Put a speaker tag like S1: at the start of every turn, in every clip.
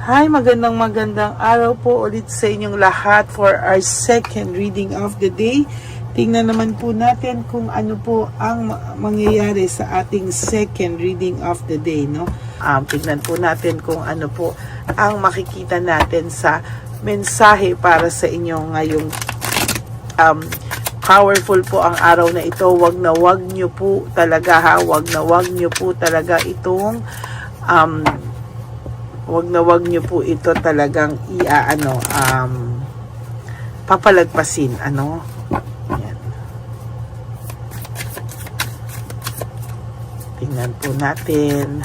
S1: Hi, magandang araw po ulit sa inyong lahat for our second reading of the day. Tingnan naman po natin kung ano po ang mangyayari sa ating second reading of the day, no? Tingnan po natin kung ano po ang makikita natin sa mensahe para sa inyo ngayong powerful po ang araw na ito. Wag nyo po talaga wag nyo po talaga itong wag nyo po ito talagang papalagpasin, ano? Yan. Tingnan po natin.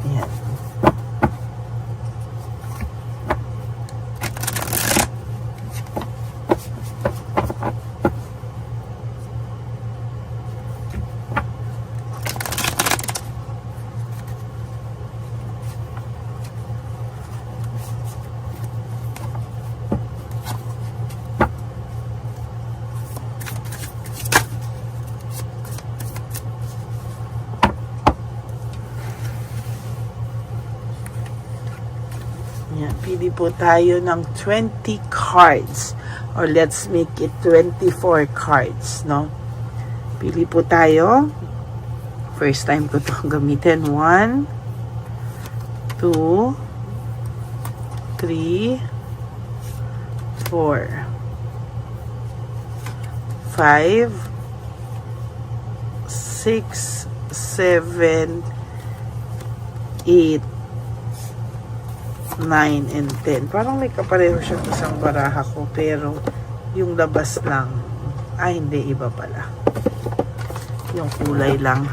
S1: Yan. Yan, pili po tayo ng 20 cards or let's make it 24 cards, no? Pili po tayo. First time ko itong gamitin. 1, 2, 3, 4, 5, 6, 7, 8, 9 and 10. Parang may kapareho siyang isang baraha ko, pero yung labas lang, hindi, iba pala. Yung kulay lang.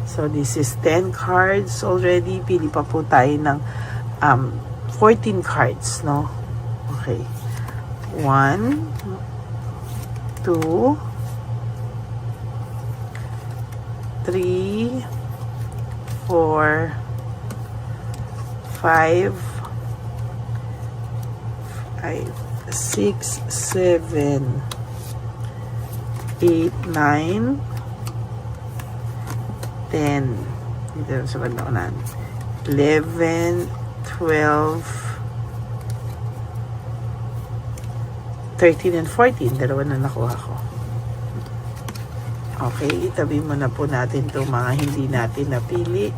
S1: So this is 10 cards already. Pili pa po tayo ng 14 cards, no? Okay. 1, 2, 3, 4, 5, 6, 7, 8, 9, 10. Dito sa bandang 11, 12, 13 and 14. Dalawa na nakuha ko. Okay, itabi muna po natin itong mga hindi natin napili.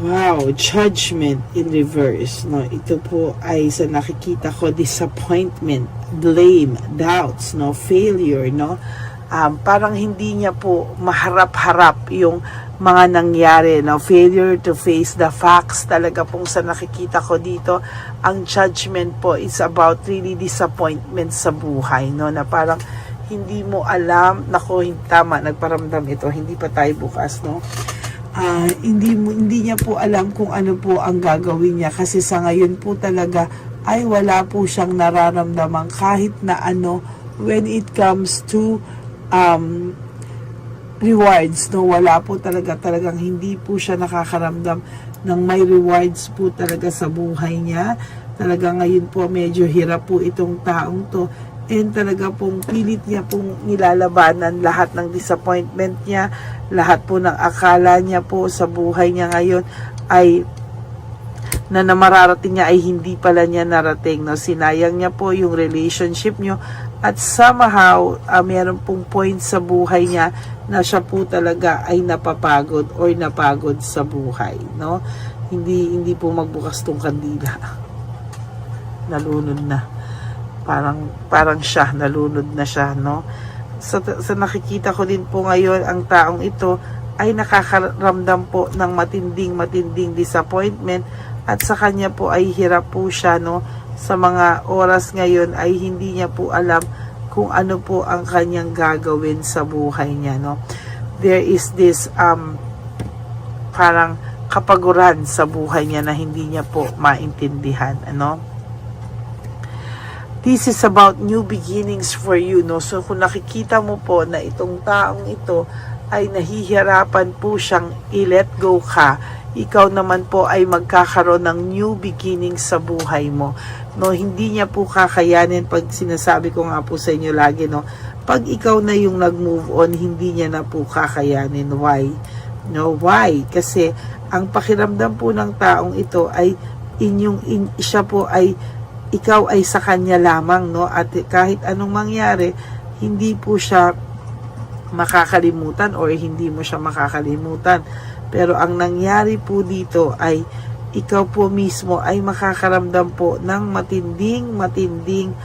S1: Wow, judgment in reverse, no? Ito po ay sa nakikita ko, disappointment, blame, doubts, no? Failure, no? Parang hindi niya po maharap-harap yung mga nangyari, no? Failure to face the facts. Talaga pong sa nakikita ko dito, ang judgment po is about really disappointment sa buhay, no? Na parang hindi mo alam, hindi tama, nagparamdam ito, hindi pa tayo bukas, no? Hindi niya po alam kung ano po ang gagawin niya, kasi sa ngayon po talaga ay wala po siyang nararamdaman kahit na ano when it comes to rewards, no? Wala po talagang hindi po siya nakakaramdam ng may rewards po talaga sa buhay niya. Talaga ngayon po medyo hirap po itong taong to, and talaga pong pilit niya pong nilalabanan lahat ng disappointment niya, lahat po ng akala niya po sa buhay niya ngayon ay na mararating niya ay hindi pala niya narating, no? Sinayang niya po yung relationship niyo, at somehow meron pong point sa buhay niya na siya po talaga ay napapagod or napagod sa buhay, no? Hindi po magbukas tong kandila. Nalunod na. Parang siya, nalunod na siya, no? Sa nakikita ko din po ngayon, ang taong ito ay nakakaramdam po ng matinding disappointment, at sa kanya po ay hirap po siya, no? Sa mga oras ngayon ay hindi niya po alam kung ano po ang kanyang gagawin sa buhay niya, no? There is this parang kapaguran sa buhay niya na hindi niya po maintindihan, ano? This is about new beginnings for you, no? So kung nakikita mo po na itong taong ito ay nahihirapan po siyang i-let go ka, ikaw naman po ay magkakaroon ng new beginnings sa buhay mo, no? Hindi niya po kakayanin, pag sinasabi ko nga po sa inyo lagi, no? Pag ikaw na yung nag-move on, hindi niya na po kakayanin. Why? No, why? Kasi ang pakiramdam po ng taong ito ay siya po ay ikaw ay sa kanya lamang, no? At kahit anong mangyari, hindi po siya makakalimutan or hindi mo siya makakalimutan. Pero ang nangyari po dito ay ikaw po mismo ay makakaramdam po ng matinding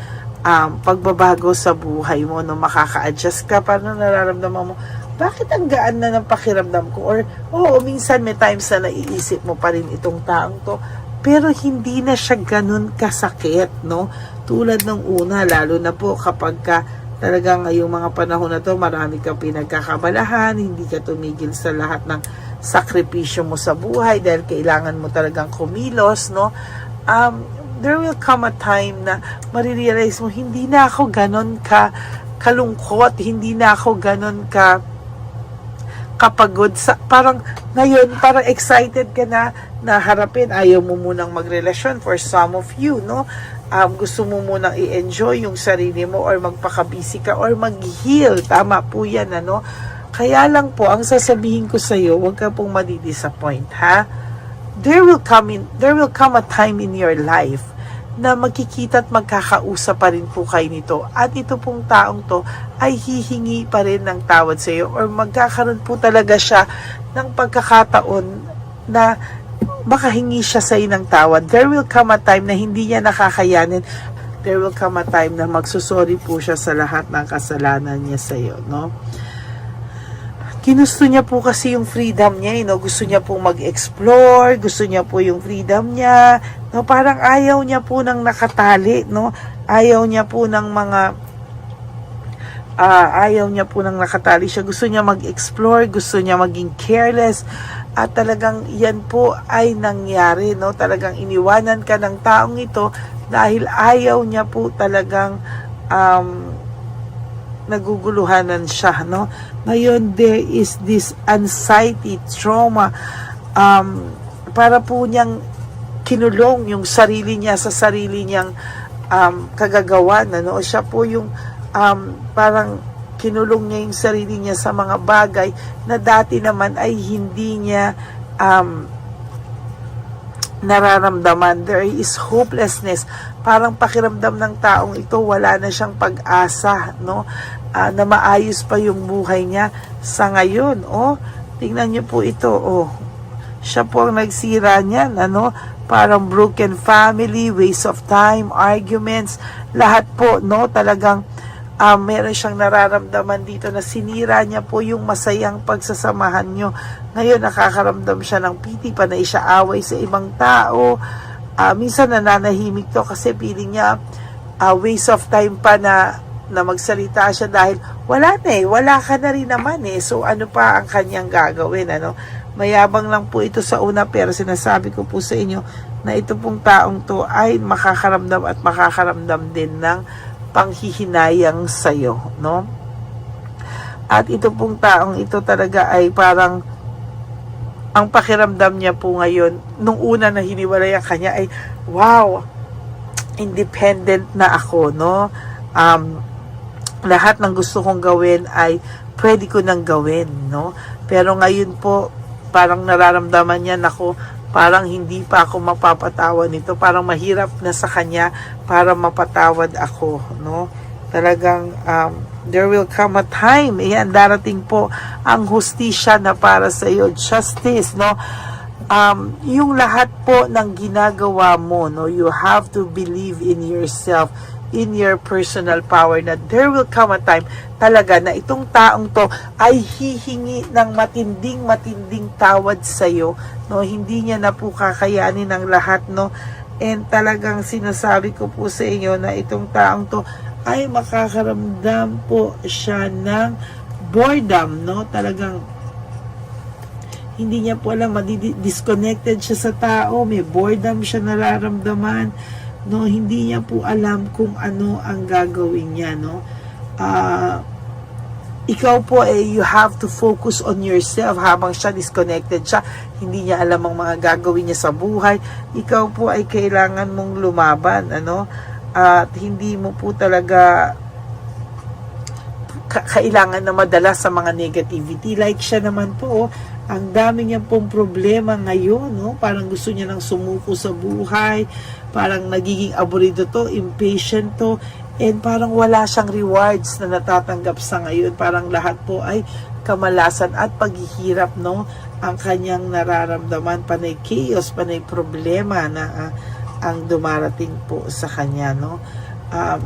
S1: pagbabago sa buhay mo, no? Makaka-adjust ka, parang nararamdaman mo, bakit ang gaan na ng pakiramdam ko? Or, minsan may times na naiisip mo pa rin itong taong to, pero hindi na siya ganun kasakit, no? Tulad ng una, lalo na po kapag ka talagang ngayong mga panahon na to, marami kang pinagkakabalahan, hindi ka tumigil sa lahat ng sakripisyo mo sa buhay dahil kailangan mo talagang kumilos, no? There will come a time na marirealize mo, hindi na ako ganun kalungkot, hindi na ako ganun kapagod, parang ngayon, parang excited ka na harapin. Ayaw mo munang magrelasyon for some of you, no? Gusto mo munang i-enjoy yung sarili mo or magpakabisi ka or mag-heal. Tama po yan, ano? Kaya lang po, ang sasabihin ko sa iyo, huwag ka pong madi-disappoint, ha? There will come a time in your life na magkikita at magkakausap pa rin po kayo nito. At ito pong taong to ay hihingi pa rin ng tawad sa iyo or magkakaroon po talaga siya ng pagkakataon na makahingi siya sa iyo ng tawad. There will come a time na hindi niya nakakayanin. There will come a time na magsusorry po siya sa lahat ng kasalanan niya sa iyo, no? Ginusto niya po kasi yung freedom niya, no? Gusto niya po mag-explore, gusto niya po yung freedom niya, no? Parang ayaw niya po ng nakatali, no? Ayaw niya po ng nakatali siya. Gusto niya mag-explore, gusto niya maging careless, at talagang yan po ay nangyari, no? Talagang iniwanan ka ng taong ito dahil ayaw niya po talagang naguguluhanan siya, no? Ngayon, there is this anxiety, trauma, para po niyang kinulong yung sarili niya sa sarili niyang kagagawan, ano? Siya po yung parang kinulong niya yung sarili niya sa mga bagay na dati naman ay hindi niya nararamdaman. There is hopelessness. Parang pakiramdam ng taong ito, wala na siyang pag-asa, no? Na maayos pa yung buhay niya sa ngayon. Tingnan niyo po ito. Siya po ang nagsira niyan, ano? Parang broken family, waste of time, arguments, lahat po, no? Talagang meron siyang nararamdaman dito na sinira niya po yung masayang pagsasamahan nyo. Ngayon, nakakaramdam siya ng piti, panay siya away sa ibang tao. Minsan nananahimik to kasi feeling niya waste of time pa na magsalita siya dahil wala ka na rin naman eh. So ano pa ang kanyang gagawin, ano? Mayabang lang po ito sa una, pero sinasabi ko po sa inyo na ito pong taong to ay makakaramdam din ng panghihinayang sa'yo, no? At ito pong taong ito talaga ay parang ang pakiramdam niya po ngayon, nung una na hiniwalay ang kanya ay, wow, independent na ako, no? Lahat ng gusto kong gawin ay pwede ko nang gawin, no? Pero ngayon po, parang nararamdaman niya, nako, parang hindi pa ako mapapatawad nito. Parang mahirap na sa kanya para mapatawad ako, no? Talagang there will come a time, darating po ang hustisya na para sa iyo, justice, no? Yung lahat po ng ginagawa mo, no, you have to believe in yourself, in your personal power, na there will come a time talaga na itong taong to ay hihingi ng matinding tawad sa iyo, no? Hindi niya na po kakayanin ang lahat, no? And talagang sinasabi ko po sa inyo na itong taong to ay makakaramdam po siya ng boredom, no? Talagang hindi niya po alam, disconnected siya sa tao, may boredom siya nararamdaman, no? Hindi niya po alam kung ano ang gagawin niya, no? Ikaw po you have to focus on yourself habang siya disconnected siya, hindi niya alam ang mga gagawin niya sa buhay. Ikaw po ay kailangan mong lumaban, ano? At hindi mo po talaga kailangan na madala sa mga negativity. Like siya naman po, ang dami niya pong problema ngayon, no? Parang gusto niya nang sumuko sa buhay, parang nagiging aburido to, impatient to, and parang wala siyang rewards na natatanggap sa ngayon. Parang lahat po ay kamalasan at paghihirap, no? Ang kanyang nararamdaman, panay chaos, panay problema na ang dumarating po sa kanya, no?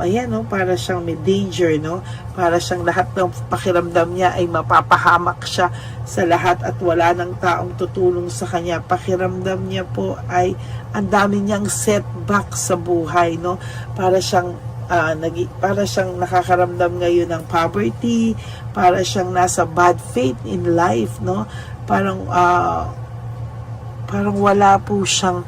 S1: Ayan, no? Para siyang may danger, no? Para siyang lahat ng pakiramdam niya ay mapapahamak siya sa lahat at wala ng taong tutulong sa kanya. Pakiramdam niya po ay ang dami niyang setback sa buhay, no? Para siyang nakakaramdam ngayon ng poverty, para siyang nasa bad faith in life, no? Parang wala po siyang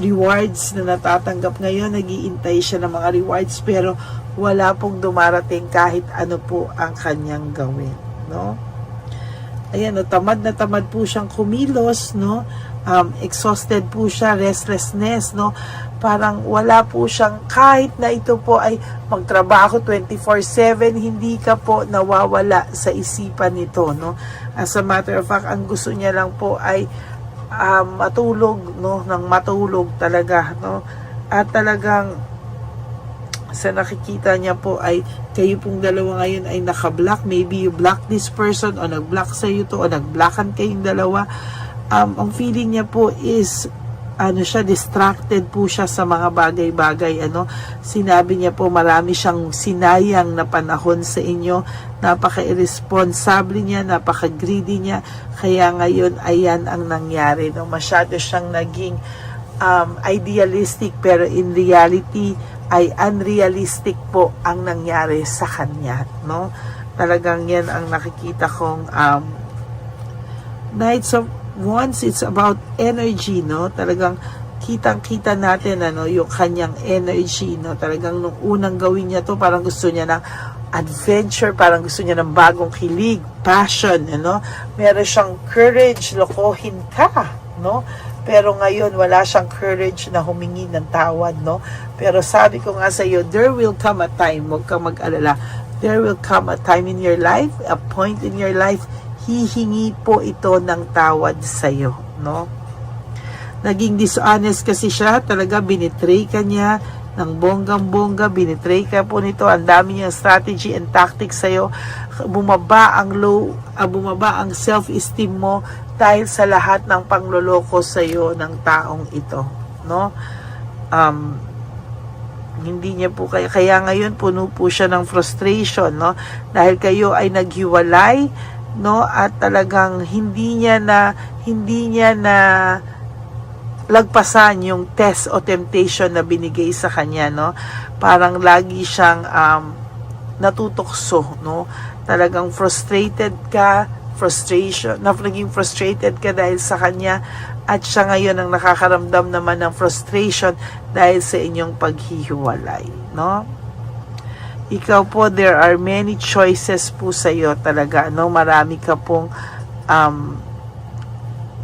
S1: rewards na natatanggap ngayon. Nag-iintay siya ng mga rewards pero wala pong dumarating kahit ano po ang kanyang gawin, no? Ayan, no, tamad na tamad po siyang kumilos, no? Exhausted po siya, restlessness, no? Parang wala po siyang, kahit na ito po ay magtrabaho 24/7, hindi ka po nawawala sa isipan nito, no? As a matter of fact, ang gusto niya lang po ay matulog, no? Nang matulog talaga, no? At talagang sa nakikita niya po ay kayo pong dalawa ngayon ay naka-block. Maybe you block this person o nag-block sa iyo to o nag-blockan kayong dalawa. Ang feeling niya po is distracted po siya sa mga bagay-bagay, sinabi niya po marami siyang sinayang na panahon sa inyo, napaka-irresponsible niya, napaka-greedy niya, kaya ngayon ayan ang nangyari, no? Masyado siyang naging idealistic pero in reality ay unrealistic po ang nangyari sa kanya, no? Talagang yan ang nakikita kong Knights of Wands. It's about energy, no? Talagang kitang-kita natin yung kanyang energy, no? Talagang nung unang gawin niya to, parang gusto niya ng adventure, parang gusto niya ng bagong kilig, passion, meron siyang courage, lokohin ka, no? Pero ngayon wala siyang courage na humingi ng tawad, no? Pero sabi ko nga sa iyo, there will come a time, huwag kang mag-alala, there will come a time in your life, a point in your life, hihingi po ito ng tawad sa iyo, no? Naging dishonest kasi siya, talaga binitray ka niya ng bonggang-bongga, binitray ka po nito, ang dami niyang strategy and tactics sa iyo, bumaba ang self-esteem mo dahil sa lahat ng pangloloko sa iyo ng taong ito, no? Hindi niya po kaya ngayon puno po siya ng frustration, no? Dahil kayo ay naghiwalay, no? At talagang hindi niya na lagpasan yung test o temptation na binigay sa kanya, no? Parang lagi siyang natutokso, no? Talagang naging frustrated ka dahil sa kanya, at siya ngayon ang nakakaramdam naman ng frustration dahil sa inyong paghihiwalay, no? Ikaw po, there are many choices po sa iyo talaga, no? Marami ka pong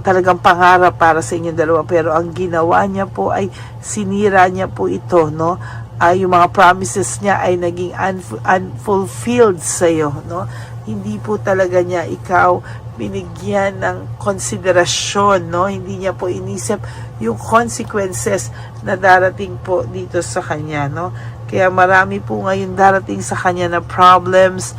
S1: talagang pangarap para sa inyong dalawa, pero ang ginawa niya po ay sinira niya po ito, no? Yung mga promises niya ay naging unfulfilled sa iyo, no? Hindi po talaga niya ikaw binigyan ng konsiderasyon, no? Hindi niya po inisip yung consequences na darating po dito sa kanya, no? Kaya marami po ngayon darating sa kanya na problems,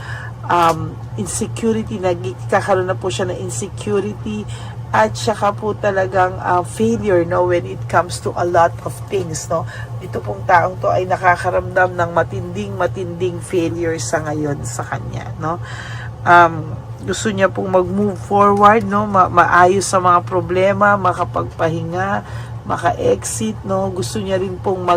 S1: insecurity, nagkakaroon na po siya ng insecurity, at saka po talagang failure, no, when it comes to a lot of things, no? Ito pong taong to ay nakakaramdam ng matinding failure sa ngayon sa kanya, no? Gusto niya pong mag-move forward, no? Maayos sa mga problema, makapagpahinga, maka-exit, no? Gusto niya rin pong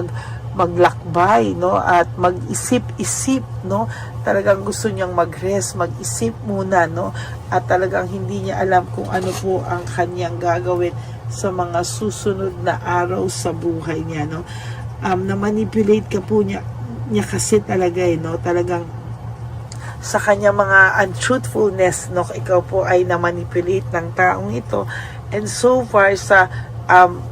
S1: maglakbay, no, at mag-isip-isip, no. Talagang gusto niyang mag-rest, mag-isip muna, no, at talagang hindi niya alam kung ano po ang kanyang gagawin sa mga susunod na araw sa buhay niya, no. Na-manipulate ka po niya kasi talaga, no, talagang sa kanya mga untruthfulness, no, ikaw po ay na-manipulate ng taong ito, and so far sa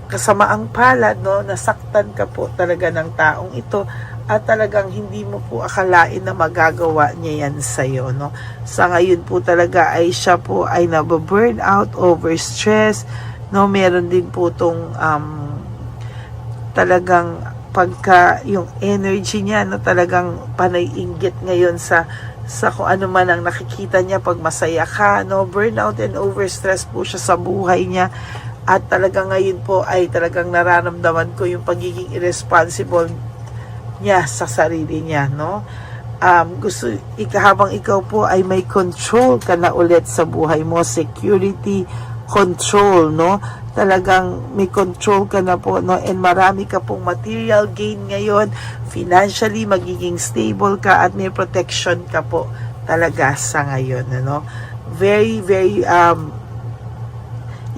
S1: kasamaang palad, no, nasaktan ka po talaga ng taong ito, at talagang hindi mo po akalain na magagawa niya yan sa'yo, no. Sa ngayon po talaga ay siya po ay nababurn out, overstress, no. Meron din po tong talagang pagka yung energy niya, no, talagang panay-inggit ngayon sa kung ano man ang nakikita niya pag masaya ka, no. Burnout and overstress po siya sa buhay niya, at talagang ngayon po ay talagang nararamdaman ko yung pagiging irresponsible niya sa sarili niya, no. Habang ikaw po ay may control ka na ulit sa buhay mo, security, control, no. Talagang may control ka na po, no, and marami ka pong material gain ngayon, financially magiging stable ka, at may protection ka po talaga sa ngayon, ano. Very, very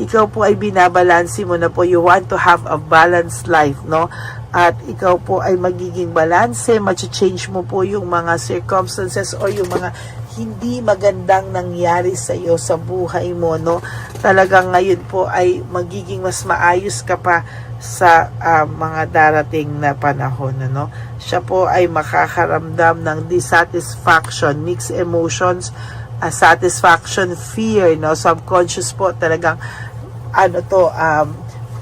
S1: ikaw po ay binabalansi mo na po. You want to have a balanced life, no? At ikaw po ay magiging balanse, change mo po yung mga circumstances o yung mga hindi magandang nangyari sa iyo sa buhay mo, no? Talagang ngayon po ay magiging mas maayos ka pa sa mga darating na panahon, no? Siya po ay makakaramdam ng dissatisfaction, mixed emotions, satisfaction, fear, no? Subconscious po talagang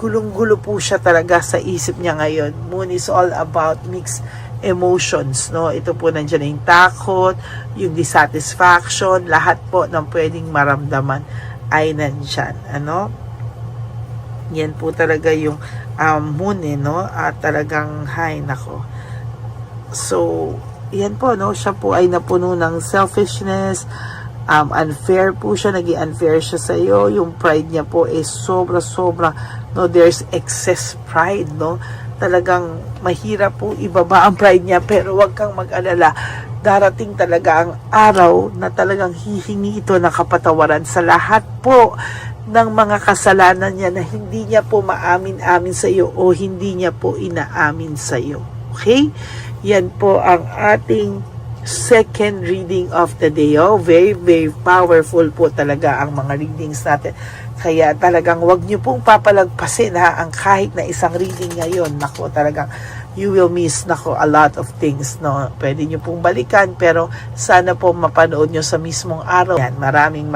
S1: gulong-gulo po siya talaga sa isip niya ngayon. Moon is all about mixed emotions, no. Ito po nandiyan yung takot, yung dissatisfaction, lahat po ng pwedeng maramdaman ay nandiyan, ano. Yan po talaga yung moon, no, at talagang nako. So yan po, no, siya po ay napuno ng selfishness, unfair po siya, naging unfair siya sa iyo. Yung pride niya po is sobra-sobra, no. There's excess pride, no. Talagang mahirap po ibaba ang pride niya, pero wag kang mag-alala, darating talaga ang araw na talagang hihingi ito ng kapatawaran sa lahat po ng mga kasalanan niya na hindi niya po maamin-amin sa iyo o hindi niya po inaamin sa iyo. Okay? Yan po ang ating second reading of the day. Very, very powerful po talaga ang mga readings natin. Kaya talagang wag niyo pong papalagpasin ang kahit na isang reading ngayon. Nako, talagang you will miss a lot of things, no. Pwede niyo pong balikan, pero sana po mapanood niyo sa mismong araw. Yan, maraming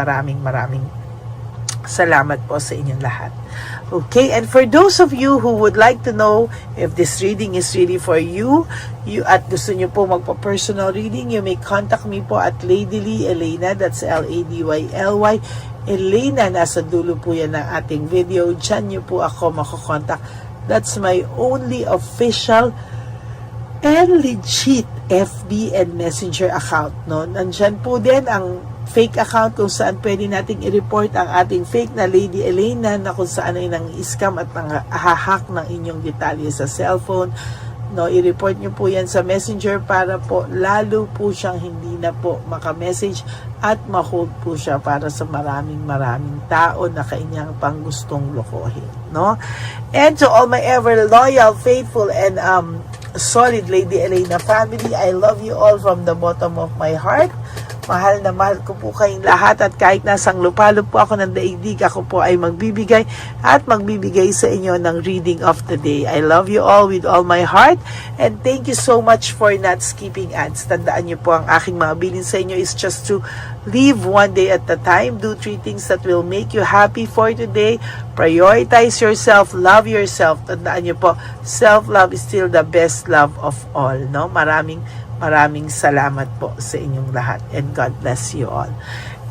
S1: salamat po sa inyong lahat. Okay, and for those of you who would like to know if this reading is really for you, at gusto nyo po magpa-personal reading, you may contact me po at Ladyly Elena, that's Ladyly, Elena, nasa dulo po yan ng ating video. Diyan nyo po ako makokontak. That's my only official and legit FB and Messenger account, no. Nandyan po din ang fake account kung saan pwede nating i-report ang ating fake na Lady Elena, na kung saan ay nang scam at nang hahack ng inyong detalye sa cellphone, no. I-report nyo po yan sa Messenger para po lalo po siyang hindi na po maka-message at ma-hold po siya para sa maraming tao na kanyang pang gustong lokohin, no. And to all my ever loyal, faithful, and solid Lady Elena family, I love you all from the bottom of my heart. Mahal na mahal ko po kayong lahat, at kahit nasang lupalop po ako ng daigdig, ako po ay magbibigay sa inyo ng reading of the day. I love you all with all my heart, and thank you so much for not skipping ads. Tandaan niyo po, ang aking mga bilin sa inyo is just to live one day at a time. Do 3 things that will make you happy for today. Prioritize yourself, love yourself. Tandaan niyo po, self-love is still the best love of all, no. Maraming salamat po sa inyong lahat, and God bless you all.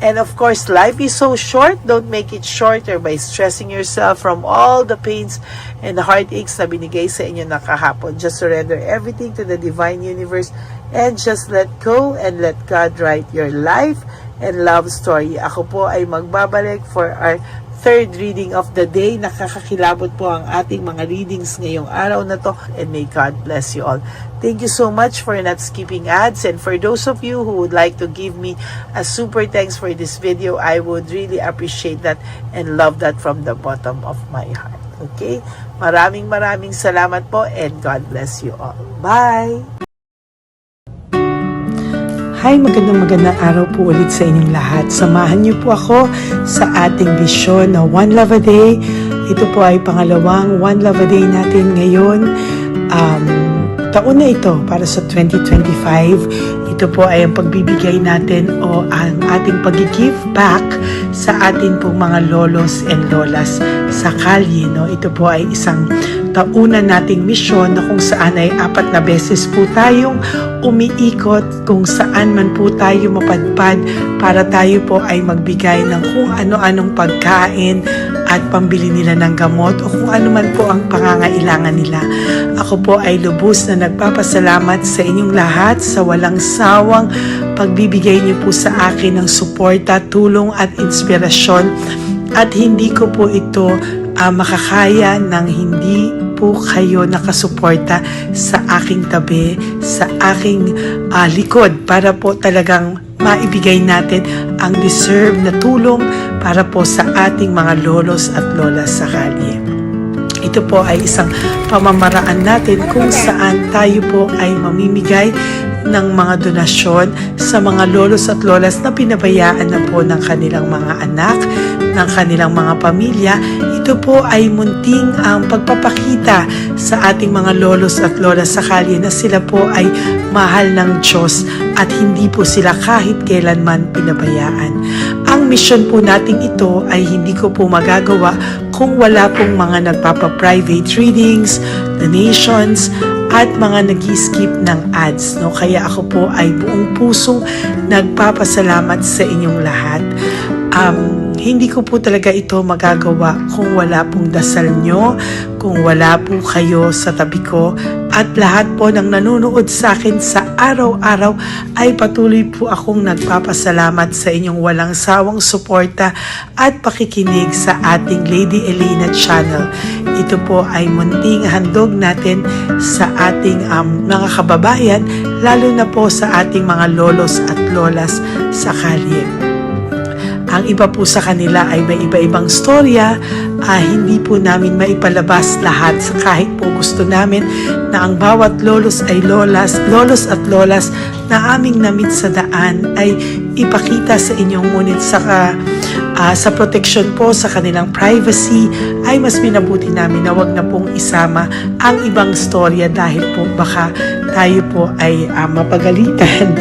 S1: And of course, life is so short. Don't make it shorter by stressing yourself from all the pains and the heartaches na binigay sa inyo na kahapon. Just surrender everything to the divine universe and just let go and let God write your life and love story. Ako po ay magbabalik for our third reading of the day. Nakakakilabot po ang ating mga readings ngayong araw na to, and may God bless you all. Thank you so much for not skipping ads, and for those of you who would like to give me a super thanks for this video, I would really appreciate that and love that from the bottom of my heart. Okay? Maraming salamat po, and God bless you all. Bye! Hi, magandang araw po ulit sa inyong lahat. Samahan niyo po ako sa ating vision na One Love a Day. Ito po ay pangalawang One Love a Day natin ngayon. Taon na ito para sa 2025. Ito po ay ang pagbibigay natin o ang ating pag-give back sa atin pong mga lolos and lolas sa kalye. No? Ito po ay isang taunan nating misyon na kung saan ay 4 na beses po tayong umiikot kung saan man po tayo mapadpad para tayo po ay magbigay ng kung ano-anong pagkain at pambili nila ng gamot o kung ano man po ang pangangailangan nila. Ako po ay lubos na nagpapasalamat sa inyong lahat sa walang sawang pagbibigay niyo po sa akin ng suporta, tulong at inspirasyon, at hindi ko po ito makakaya ng hindi po kayo nakasuporta sa aking tabi, sa aking likod para po talagang maibigay natin ang deserve na tulong para po sa ating mga lolos at lolas sa kalye. Ito po ay isang pamamaraan natin kung saan tayo po ay mamimigay ng mga donasyon sa mga lolos at lolas na pinabayaan na po ng kanilang mga anak, ng kanilang mga pamilya. Ito po ay munting ang pagpapakita sa ating mga lolos at lolas sa kalye na sila po ay mahal ng Diyos at hindi po sila kahit kailanman pinabayaan. Ang mission po nating ito ay hindi ko po magagawa kung wala pong mga nagpapa-private readings, donations, at mga nag-skip ng ads. No? Kaya ako po ay buong pusong nagpapasalamat sa inyong lahat. Hindi ko po talaga ito magagawa kung wala pong dasal nyo, kung wala po kayo sa tabi ko, at lahat po ng nanonood sa akin sa araw-araw ay patuloy po akong nagpapasalamat sa inyong walang sawang suporta at pakikinig sa ating Lady Elena channel. Ito po ay munting handog natin sa ating mga kababayan, lalo na po sa ating mga lolos at lolas sa kalye. Ang iba po sa kanila ay may iba-ibang storya, hindi po namin maipalabas lahat kahit po gusto namin na ang bawat lolos ay lolos at lolas na aming namit sa daan ay ipakita sa inyo, ngunit sa protection po sa kanilang privacy ay mas minabuti namin na wag na pong isama ang ibang storya dahil po baka tayo po ay mapagalitan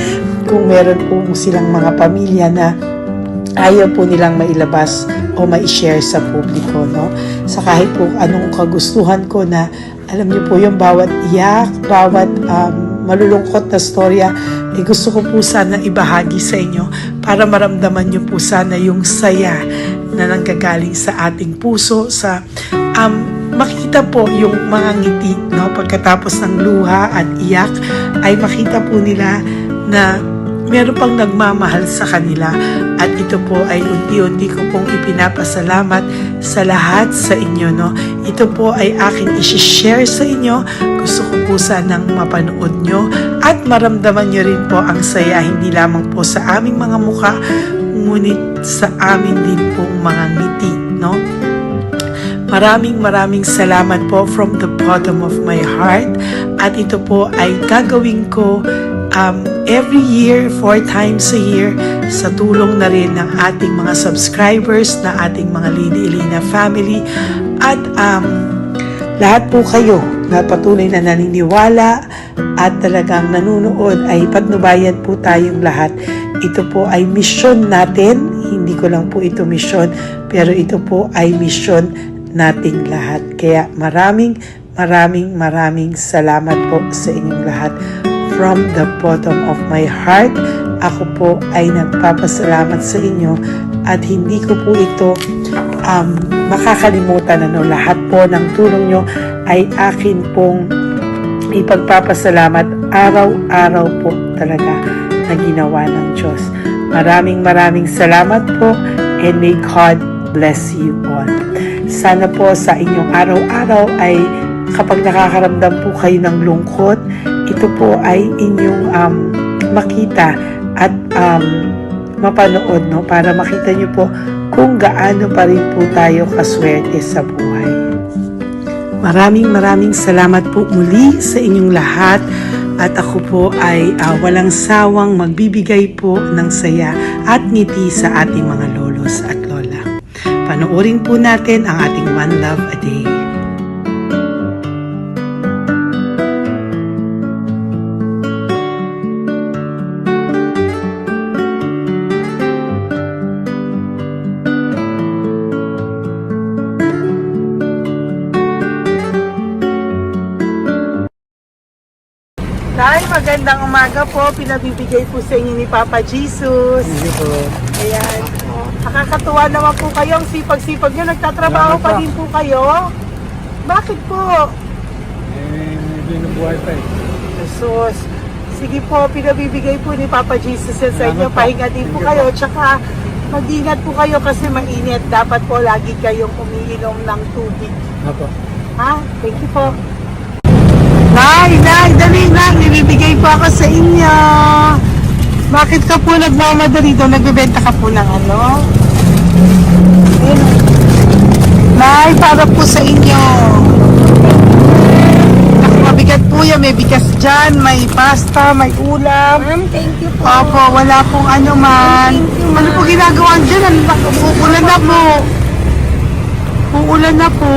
S1: kung meron po silang mga pamilya na ayaw po nilang mailabas o ma-share sa publiko, no? Sa kahit po anong kagustuhan ko na, alam niyo po yung bawat iyak, bawat malulungkot na storya, gusto ko po sana ibahagi sa inyo para maramdaman niyo po sana yung saya na nanggagaling sa ating puso, sa makita po yung mga ngiti, no? Pagkatapos ng luha at iyak ay makita po nila na meron pang nagmamahal sa kanila, at ito po ay unti-unti ko pong ipinapasalamat sa lahat sa inyo, no? Ito po ay aking isi-share sa inyo. Gusto ko po sanang mapanood nyo at maramdaman nyo rin po ang saya, hindi lamang po sa aming mga mukha, ngunit sa amin din pong mga ngiti, no? Maraming salamat po from the bottom of my heart, at ito po ay gagawin ko every year, 4 times a year, sa tulong na rin ng ating mga subscribers, na ating mga Lady Elena family, at lahat po kayo na patuloy na naniniwala at talagang nanunood, ay patnubayan po tayong lahat. Ito po ay mission natin, hindi ko lang po ito mission, pero ito po ay mission nating lahat. Kaya maraming salamat po sa inyong lahat. From the bottom of my heart, ako po ay nagpapasalamat sa inyo, at hindi ko po ito makakalimutan. Lahat po ng tulong nyo ay akin pong ipagpapasalamat araw-araw po talaga na ginawa ng Diyos. Maraming salamat po, and may God bless you all. Sana po sa inyong araw-araw ay kapag nakakaramdam po kayo ng lungkot, ito po ay inyong makita at mapanood, no? Para makita nyo po kung gaano pa rin po tayo kaswerte sa buhay. Maraming salamat po muli sa inyong lahat at ako po ay walang sawang magbibigay po ng saya at ngiti sa ating mga lolos at lola. Panoorin po natin ang ating One Love a Day. Tay, magandang umaga po. Pinabibigay po sa inyo ni Papa Jesus.
S2: Hindi po.
S1: Ayan. Nakakatuwa naman po kayo. Ang sipag-sipag nyo. Nagtatrabaho pa din po kayo. Bakit po?
S2: Medyo nabuhay pa eh.
S1: Jesus. Sige po, pinabibigay po ni Papa Jesus yan sa inyo.
S2: Salamat po.
S1: Pahinga din po kayo. Tsaka mag-ingat po kayo kasi mainit. Dapat po lagi kayong umiinom ng tubig.
S2: Apo.
S1: Ha? Thank you po. Nay, dali na. Ibibigay po ako sa inyo. Bakit ka po nagmamadali doon? Nagbebenta ka po ng ano? Ayun. Nay, para po sa inyo. Naku, mabigat po yan. May bigas dyan, may pasta, may ulam.
S3: Ma'am, thank you po.
S1: Opo, wala pong ano man.
S3: Thank you,
S1: Ano po ginagawa dyan? Uulan na po. Uulan na po.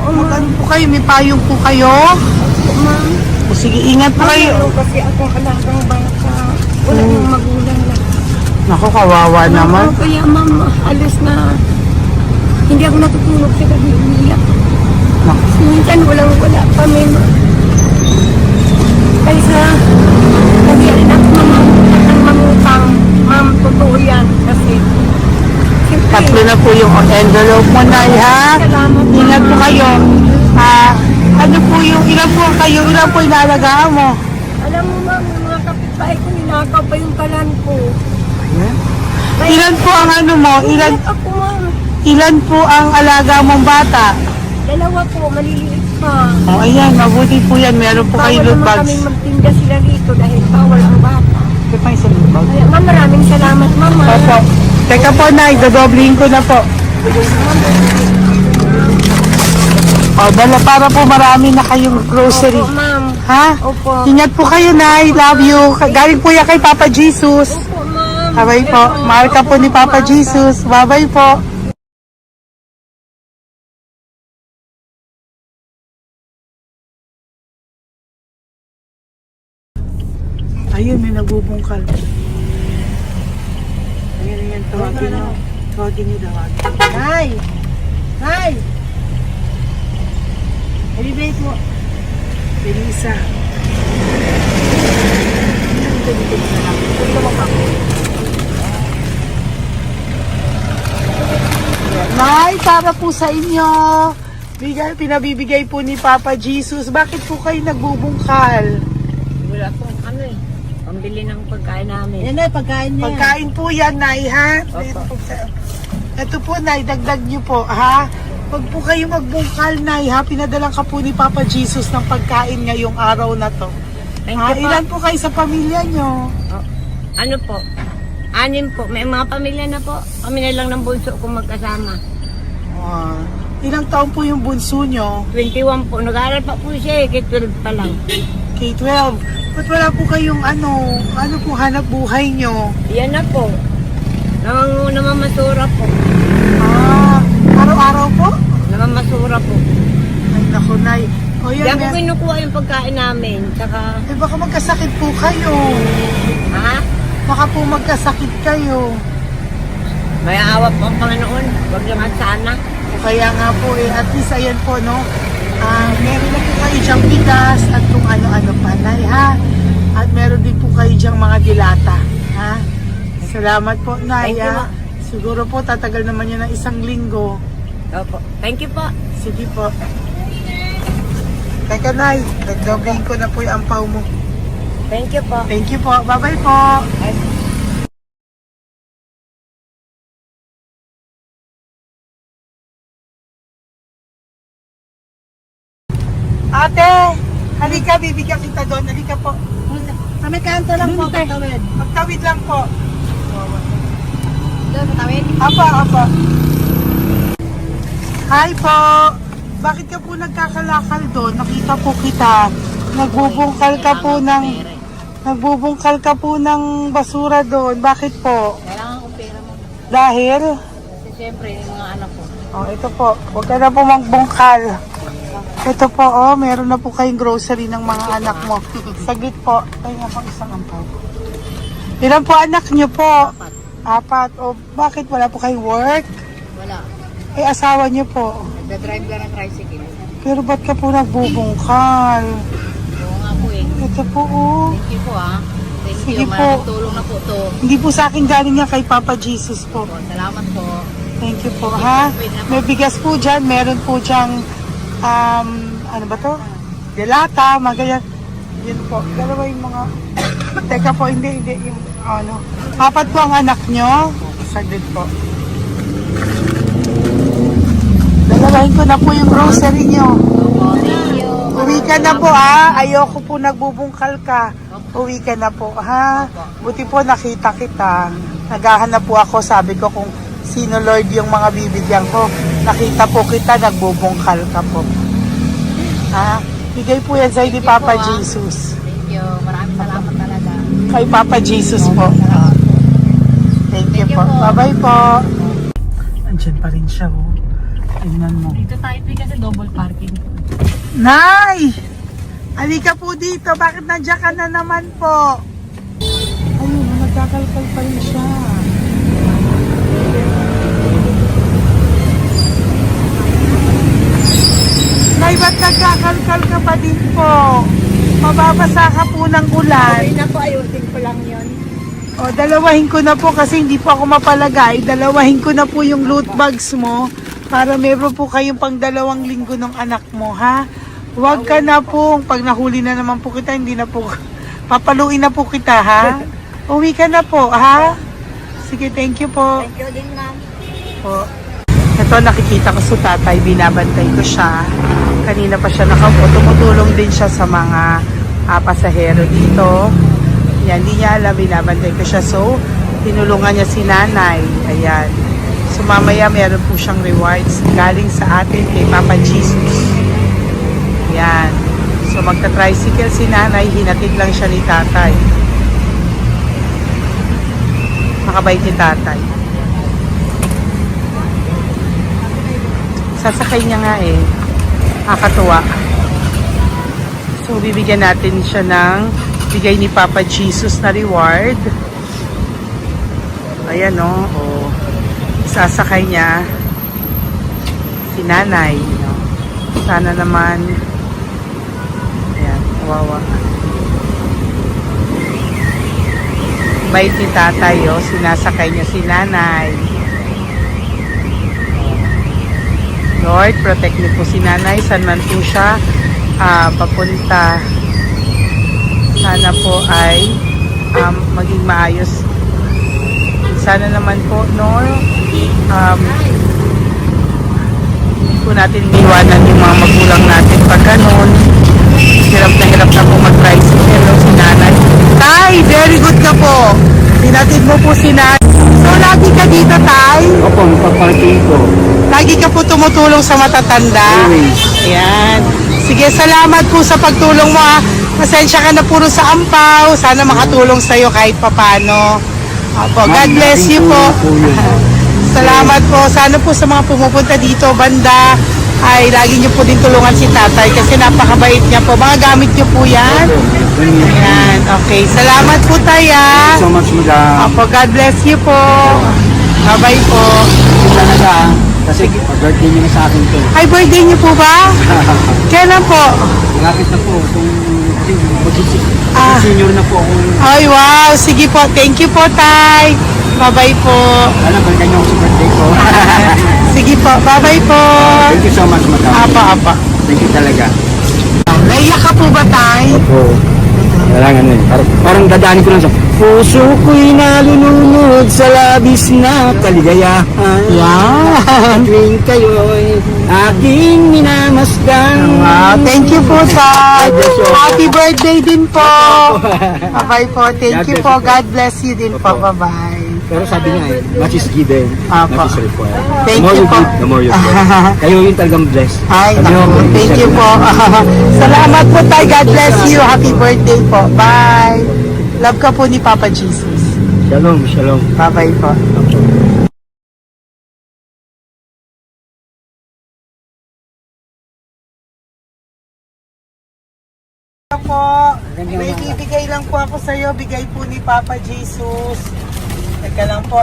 S1: Mag-ano po kayo? May payong po kayo?
S3: Ma'am,
S1: O sige, ingat po kayo.
S3: kasi akong alagang bata. Wala nang magulang na.
S1: Naku, kawawa naman.
S3: Kaya ma'am, alis na. Hindi ako natutulog sa gabi umiyak.
S1: Naku.
S3: Minsan wala kami. Kaysa, lagi rin ako mamutang. Ma'am, totoo yan. Kasi, siyempre,
S1: Tatlo na po yung envelope mo, Nay, ha?
S3: Salamat,
S1: Ingat po
S3: Ma'am.
S1: kayo. Ano po yung, ilan po kayo, ilan po inalagaan mo?
S3: alam mo ma'am, yung mga kapitbahay ko, ninakaw pa yung kalan ko.
S1: Ilan po ang ano mo?
S3: Ilan ako ma'am?
S1: Ilan po ang alaga mong bata?
S3: Dalawa po, maliliit pa.
S1: O, ayan, mabuti po yan. Meron po kayo
S3: Bawal
S1: loot
S3: naman
S1: bags.
S3: kaming magtinda sila rito dahil bawal ang bata.
S1: Ito pa isang loot bag.
S3: Kaya ma'am, maraming salamat mama.
S1: Opo. Teka po, Nay, dodoblihin ko na po. O, dala para po marami na kayong grocery.
S3: Opo ma'am.
S1: Ha?
S3: Opo.
S1: Ingat po kayo, Nay. Love you. Galing po yan kay Papa Jesus.
S3: Opo ma'am.
S1: Bye-bye po. Mahal ka po ni Papa Jesus. Bye-bye po. Ayun, may nagbubungkal. Ayan, tawagin niyo. Tawagin niyo, tawagin. Nay! Nay! Ibibigay po. Elisa. Nay, para po sa inyo. Pinabibigay po ni Papa Jesus. Bakit po kayo nagbubungkal?
S3: Wala pong ano eh. Pambili ng pagkain namin.
S4: Yan ay pagkain niya.
S1: Pagkain po yan, Nay, ha? Ito po, Nay, dagdag niyo po, ha? Pag po kayo magbungkal, Nay, ha? Pinadalang ka po ni Papa Jesus ng pagkain ngayong araw na to.
S3: Thank
S1: Ha?
S3: you po.
S1: Ilan po kayo sa pamilya nyo?
S3: Ano po? 6 po. May mga pamilya na po. Kami na lang ng bunso kung magkasama.
S1: Ilang taon po yung bunso nyo?
S3: 21 po. Nag-aaral pa po siya eh. Kaya 12 pa lang.
S1: K-12. Ba't wala po kayong ano po hanap buhay nyo?
S3: Yan na po. Namamasura po.
S1: Araw-araw po?
S3: Namamasura po.
S1: Ay, naku, Nay. O yan,
S3: Diyan po kinukuha yung pagkain namin. Tsaka,
S1: baka magkasakit po kayo.
S3: ha?
S1: Baka po magkasakit kayo.
S3: May awa po ang Panginoon. Huwag naman sana.
S1: O kaya nga po at least ayan po, no? Meron na po kayo diyang bigas at kung ano-ano pa, Nay, ha? At meron din po kayo diyang mga dilata, ha? Salamat po, Nay,
S3: Thank you,
S1: ha?
S3: Ma.
S1: Siguro po, tatagal naman yun ng 1 linggo.
S3: Opo. Thank you po.
S1: Sige po. Teka, Nay, nagdoblihin ko na po yung ampaw mo.
S3: Thank you po.
S1: Thank you po. Bye-bye po.
S3: Ay,
S1: Ate, halika, bibigyan kita doon. Halika po.
S3: Sa may kanto lang po, patawid.
S1: Magtawid lang po.
S3: Doon, patawid?
S1: Apa. Hi po. Bakit ka po nagkakalakal doon? Nakita po kita. Nagbubungkal ka po ng basura doon. Bakit po?
S3: Kailangan ko pera mo.
S1: Dahil?
S3: Kasi siyempre, yung mga anak ko.
S1: Oh, ito po. Huwag ka na po magbungkal. Ito po, oh, meron na po kayong grocery ng mga anak mo. Saglit po. Ay, ako isang ampaw. Ilan po anak niyo po? 4. O, bakit wala po kayong work?
S3: Wala.
S1: Eh, asawa niyo po.
S3: Nagda-drive lang ng tricycle.
S1: Pero ba't ka po nagbubungkal?
S3: Oo nga po eh.
S1: Ito po, oh.
S3: Thank you po ah. Thank
S1: Sige
S3: you.
S1: po.
S3: Maraming tulong na po to.
S1: Hindi po sa akin galing yan kay Papa Jesus po.
S3: Salamat po.
S1: Thank you po, ha? May bigas po dyan. Meron po dyang, ano ba to? Delata, mga ganyan. Yun po. Dalawa yung mga... Teka po, hindi. Yung, ano. 4 po ang anak nyo. Saglit po. Dalawahin ko na po yung grocery nyo.
S3: Thank you.
S1: Uwi ka na po, ha? Ayoko po nagbubungkal ka. Uwi ka na po, ha? Buti po nakita kita. Naghahanap po ako, sabi ko kung sino Lord yung mga bibigyan ko. Nakita po kita, nagbubungkal ka po. Ha? Bigay po yan sa'yo ni Papa Jesus.
S3: Thank you. Maraming salamat talaga.
S1: Kay Papa Jesus po. Thank you po.
S3: po.
S1: Bye-bye po. Andiyan pa rin siya, oh. Tingnan mo.
S3: Dito tayo kasi double parking.
S1: Nay! Halika po dito. Bakit nandiyan ka na naman po? Ayun, nagkakalkal pa rin siya. Nay, ba't nagkakalkal ka pa din po? Mababasa ka po ng ulan.
S3: Okay na po, ayusin ko lang yun.
S1: O, dalawahin ko na po kasi hindi po ako mapalagay. Dalawahin ko na po yung loot bags mo para meron po kayong pang 2 linggo ng anak mo, ha? Huwag ka na po. Pag nahuli na naman po kita, hindi na po, papaluin na po kita, ha? Uwi ka na po, ha? Sige, thank you po.
S3: Thank you din, ma'am.
S1: Po. Ito, nakikita ko sa tatay, binabantay ko siya. Kanina pa siya nakaupo. Tumutulong din siya sa mga pasahero dito. Yan, hindi niya alam, binabantay ko siya. So, tinulungan niya si nanay. Ayan. So, mamaya meron po siyang rewards galing sa atin kay Papa Jesus. Yan. So, magta-tricycle si nanay. Hinatid lang siya ni tatay. Makabait ni tatay. Sasakay niya nga eh. Nakakatuwa. So, bibigyan natin siya ng bigay ni Papa Jesus na reward. Ayan o. Oh. Sasakay niya si nanay. No? Sana naman ayan, kawawa. Bait ni tatay o. Sinasakay niya si nanay. Lord, protect niyo po si nanay. Saan man po siya papunta. Sana po ay maging maayos. Sana naman po, no? Hindi po natin iwanan yung mga magulang natin pag ganun. Hirap na po mag-tricycle si nanay. Tay, very good ka po. Tinatid mo po si nanay. So, lagi ka dito, Tay?
S2: Opo, magpaparking ko.
S1: Lagi ka po tumutulong sa matatanda. Ayan. Sige, salamat po sa pagtulong mo, ha. Pasensya ka na puro sa ampaw. Sana makatulong sa'yo kahit papano. Opo, God bless you po. Salamat po. Sana po sa mga pumupunta dito, banda, ay lagi niyo po din tulungan si tatay kasi napakabait niya po. Mga gamit niyo po yan. Ayan, okay. Salamat po, Tay, ha.
S2: So much, madam.
S1: Opo, God bless you po. Bye-bye po.
S2: Talaga, kasi birthday niyo na sa akin to.
S1: Ay, birthday niyo po ba? Kailan po?
S2: Malapit na po. Senior na po ako.
S1: Ay, wow. Sige po. Thank you po, Tay. Bye-bye po.
S2: Alam, balikan niyo ako sa birthday ko.
S1: Sige po. Bye-bye po.
S2: Thank you so much, madam.
S1: Apa.
S2: Thank you talaga.
S1: Naiyak ka po ba, Tay?
S2: Opo. Parang ano eh. Parang dadaanin ko lang sa puso ko'y nalulunod sa labis na kaligayahan.
S4: Yan.
S2: Tuwing kayo'y aking minamasdan.
S4: Wow, thank you po, Tay. Happy birthday din po. Bye-bye po. Thank you po. God bless you din po. Bye-bye.
S2: Pero sabi niya eh, much is given,
S4: Apo.
S2: much is required.
S4: Thank
S2: the more
S4: you
S2: you
S4: po.
S2: give, the more you get. Kayo yung talagang blessed.
S4: Ay,
S2: Sabi
S4: naku,
S2: mo,
S4: thank you po. Salamat po, Tay. God bless you. Happy birthday po. Bye. Love ka po ni Papa Jesus.
S2: Shalom, shalom.
S4: Bye-bye po. Po, may bibigay lang po ako sa iyo, bigay po ni Papa Jesus. Teka lang po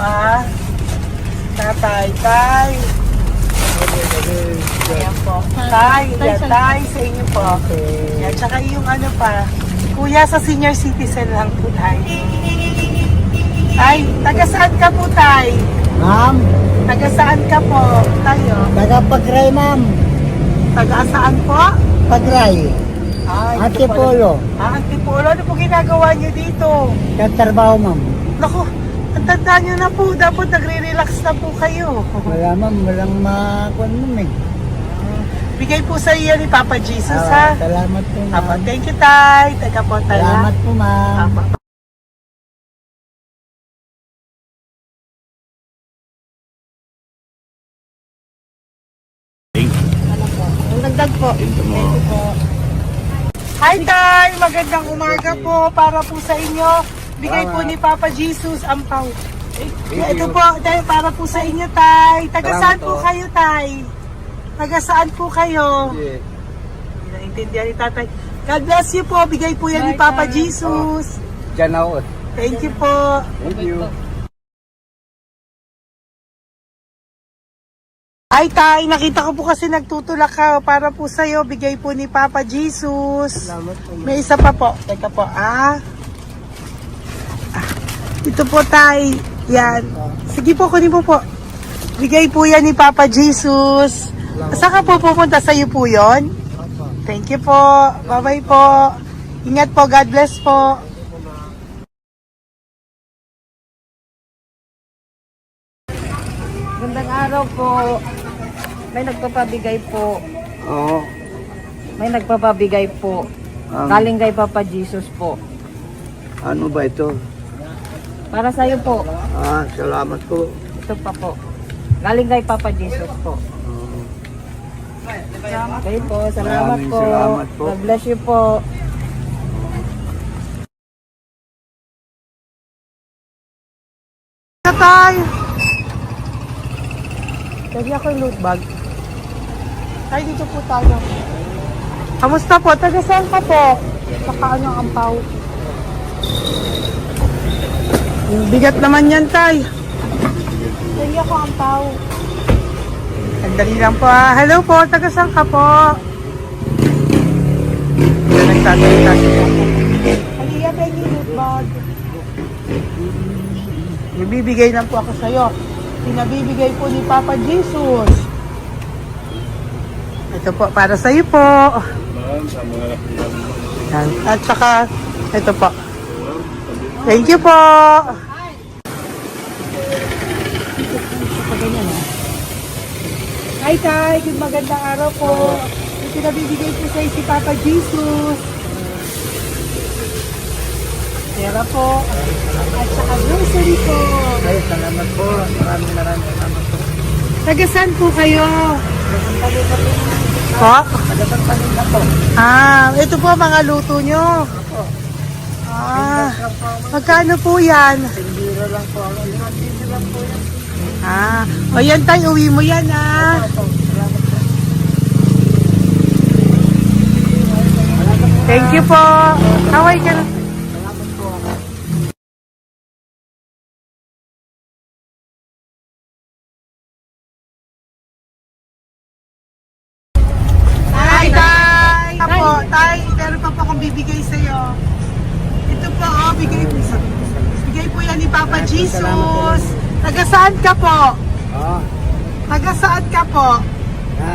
S4: Tatay, tay. Ayan po. Tay, yan, tay, sa inyo po. Yan, tsaka yung ano pa, kuya sa senior citizen lang po, tay. Tay, taga saan ka po, tay?
S2: Ma'am,
S4: Taga saan ka po, tayo?
S2: taga-pagray ma'am.
S4: Taga saan po?
S2: Pagray.
S4: Ay,
S2: Antipolo.
S4: Antipolo, ano po ginagawa niyo dito?
S2: Nagtrabaho ma'am.
S4: Naku, ang tanda nyo na po. Dapat nagre-relax na po kayo.
S2: Wala ma'am, walang makuha ma'am eh.
S4: Bigay po sa iyo ni Papa Jesus, ha?
S2: Salamat po
S4: Apo, thank you, tay. Taga po, tay. ha?
S2: po ma'am.
S4: Apo. Ang dagdag po. Hi, tay. Magandang umaga po. Para po sa inyo. Bigay po ni Papa Jesus ang pau. Ito po, tay, para po sa inyo, tay. Taga saan po kayo, tay? Taga saan po kayo? Naintindihan ni tatay. God bless you po. Bigay po yan ni Papa Jesus.
S2: Diyan ako.
S4: Thank you po.
S2: Thank you.
S4: Ay, tay, nakita ko po kasi nagtutulak ka para po sa'yo. Bigay po ni Papa Jesus. May isa pa po. Teka po, Ito po, tay. Yan. Sige po, kunin po po. Bigay po yan ni Papa Jesus. Saan ka po pupunta? Sa'yo po yon? Thank you po. Bye-bye po. Ingat po. God bless po.
S3: Gandang araw po. May nagpapabigay po.
S2: Oo.
S3: May nagpapabigay po. Galing kay Papa Jesus po.
S2: Ano ba ito?
S3: Para sa'yo po.
S2: Salamat po.
S3: Ito pa po. Galing kay Papa Jesus po. Okay po. Salamat
S2: Maraming
S3: po.
S2: salamat po.
S3: God bless you po.
S4: Tay! Pwede ako yung loot bag. Tay, dito po tayo. Kamusta po? Taga saan ka po? Saka ano ang ampaw? Bigat naman yan, tay. Pwede ako ampaw. Sandali lang po Hello po, taga saan ka po? Yan, nagsasalita siya. Halika, pwede yung loot bag. Ibibigay lang po ako sa'yo. Pinabibigay po ni Papa Jesus. Ito po, para sa'yo po. Yan. At saka, ito po. Thank you po. Hi, Tay. Good magandang araw po. Yung pinabibigay po sa'yo si Papa Jesus. Pera po. At saka grocery po.
S2: Ay, salamat po. Maraming salamat po.
S4: Taga saan po kayo? Po? Ito po mga luto nyo. Magkano po yan?
S2: Biro lang po. Biro lang po yan.
S4: O yan tayo, uwi mo yan Thank you po. Kaway ka na. Hi, Tay! Tay, meron pa po akong bibigay sa'yo. Ito po, bigay po yan ni Papa Jesus. Taga saan ka po? Taga saan ka po?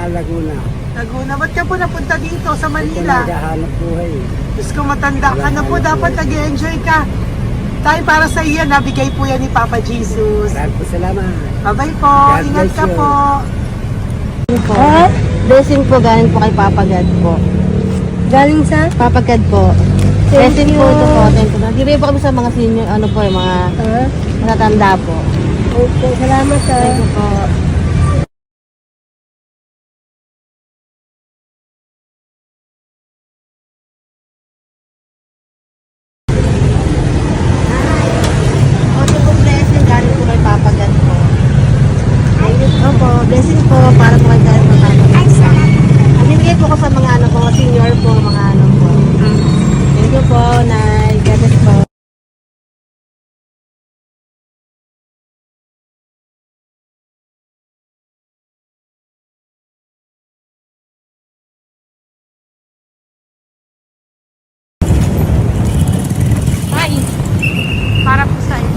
S2: Laguna.
S4: Laguna. Ba't ka po napunta dito sa Manila?
S2: Naghahanap buhay.
S4: Diyos ko, matanda ka na po. Dapat nag-enjoy ka. Tay, para sa iyo, nabigay po yan ni Papa Jesus.
S2: Maraming po salamat.
S4: Bye-bye po.
S2: God
S4: Ingat
S2: bless
S4: ka
S2: you.
S4: po.
S5: Po. Blessing po galing po kay Papa God po. Galing sa? Papa God po. Blessing po ito po. Thank you. Nagbibigay po kami sa mga senior, ano po, yung mga matatanda po. Okay, salamat sa. Thank you po. Okay po, blessing galing po kay Papa God po. Thank you po. Blessing po para po kay God po. Bibigay po ko sa mga ano po, senior po, mga ano po. Thank you po, Nay. God bless po.
S6: Ay, para po sa iyo.